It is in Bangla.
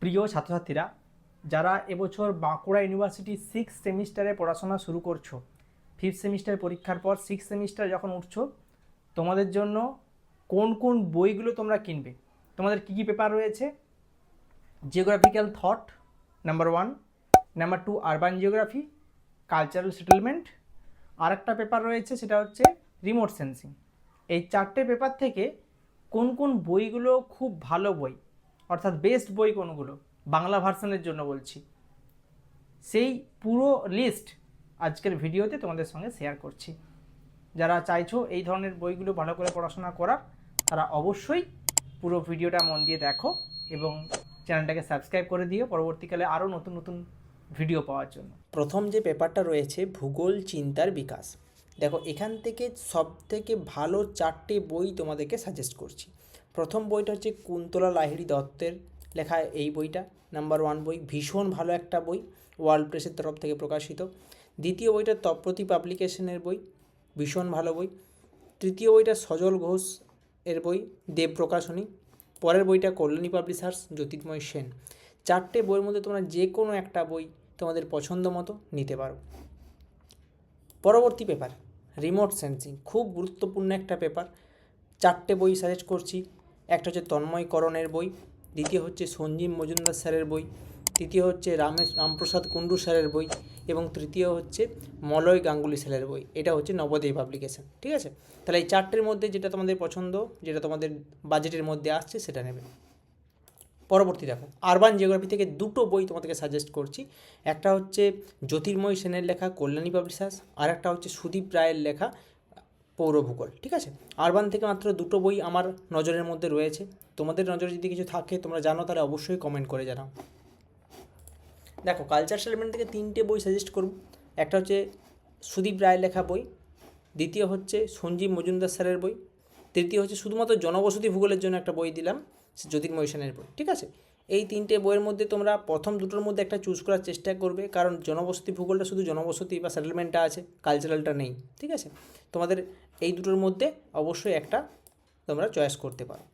প্রিয় ছাত্রছাত্রীরা, যারা এবছর বাঁকুড়া ইউনিভার্সিটি 6th সেমিস্টারে পড়াশোনা শুরু করছো, 5th সেমিস্টার পরীক্ষার পর 6th সেমিস্টার যখন উঠছো, তোমাদের জন্য কোন কোন বইগুলো তোমরা কিনবে, তোমাদের কী কী পেপার রয়েছে? Geographical thought number 1, number 2 urban geography, cultural settlement, আর একটা পেপার রয়েছে সেটা হচ্ছে রিমোট সেন্সিং। এই 4টে পেপার থেকে কোন কোন বইগুলো খুব ভালো বই, অর্থাৎ বেস্ট বই কোনগুলো বাংলা ভার্সনের জন্য বলছি, সেই পুরো লিস্ট আজকের ভিডিওতে তোমাদের সঙ্গে শেয়ার করছি। যারা চাইছো এই ধরনের বইগুলো ভালো করে পড়াশোনা করার, তারা অবশ্যই পুরো ভিডিওটা মন দিয়ে দেখো এবং চ্যানেলটাকে সাবস্ক্রাইব করে দিও পরবর্তীকালে আরও নতুন নতুন ভিডিও পাওয়ার জন্য। প্রথম যে পেপারটা রয়েছে ভূগোল চিন্তার বিকাশ। দেখো, এখান থেকে সব থেকে ভালো 4টে বই তোমাদেরকে সাজেস্ট করছি। প্রথম বইটা হচ্ছে কুন্তলা লাহিড়ী দত্তের লেখা এই বইটা, নাম্বার 1 বই, ভীষণ ভালো একটা বই, ওয়ার্ল্ড প্রেসের তরফ থেকে প্রকাশিত। দ্বিতীয় বইটা তপ্রতি পাবলিকেশনের বই, ভীষণ ভালো বই। তৃতীয় বইটা সজল ঘোষ এর বই, দেব প্রকাশনী। পরের বইটা কল্যাণী পাবলিশার্স, জ্যোতির্ময় সেন। 4টে বইয়ের মধ্যে তোমরা যে কোনো একটা বই তোমাদের পছন্দ মতো নিতে পারো। পরবর্তী পেপার রিমোট সেন্সিং, খুব গুরুত্বপূর্ণ একটা পেপার। 4টে বই সাজেস্ট করছি। একটা হচ্ছে তন্ময় করণের বই, দ্বিতীয় হচ্ছে সঞ্জীব মজুমদার স্যারের বই, তৃতীয় হচ্ছে রামপ্রসাদ কুণ্ডু স্যারের বই এবং তৃতীয় হচ্ছে মলয় গাঙ্গুলি স্যারের বই। এটা হচ্ছে নবোদয় পাবলিকেশন। ঠিক আছে, তাহলে এই 4টের মধ্যে যেটা তোমাদের পছন্দ, যেটা তোমাদের বাজেটের মধ্যে আসছে সেটা নেবে। পরবর্তী দেখো, আরবান জিওগ্রাফি থেকে 2টো বই তোমাদেরকে সাজেস্ট করছি। একটা হচ্ছে জ্যোতির্ময় সেনের লেখা কল্যাণী পাবলিশার্স, আর একটা হচ্ছে সুদীপ রায়ের লেখা পৌরভূগোল। ঠিক আছে, আরবান থেকে মাত্র 2টো বই আমার নজরের মধ্যে রয়েছে। তোমাদের নজরে যদি কিছু থাকে তোমরা জানো তাহলে অবশ্যই কমেন্ট করে জানাও। দেখো, কালচার সেটেলমেন্ট থেকে 3টে বই সাজেস্ট করব। একটা হচ্ছে সুদীপ রায়ের লেখা বই, দ্বিতীয় হচ্ছে সঞ্জীব মজুমদার স্যারের বই, তৃতীয় হচ্ছে শুধুমাত্র জনবসতি ভূগোলের জন্য একটা বই দিলাম, জ্যোতির্ময় সেনের বই। ঠিক আছে, এই 3টে বইয়ের মধ্যে তোমরা প্রথম 2টোর মধ্যে একটা চুজ করার চেষ্টা করবে, কারণ জনবসতি ভূগোলটা শুধু জনবসতি বা সেটেলমেন্টটা আছে, কালচারালটা নেই। ঠিক আছে, তোমাদের এই দুটোর মধ্যে অবশ্যই একটা তোমরা চয়েস করতে পারো।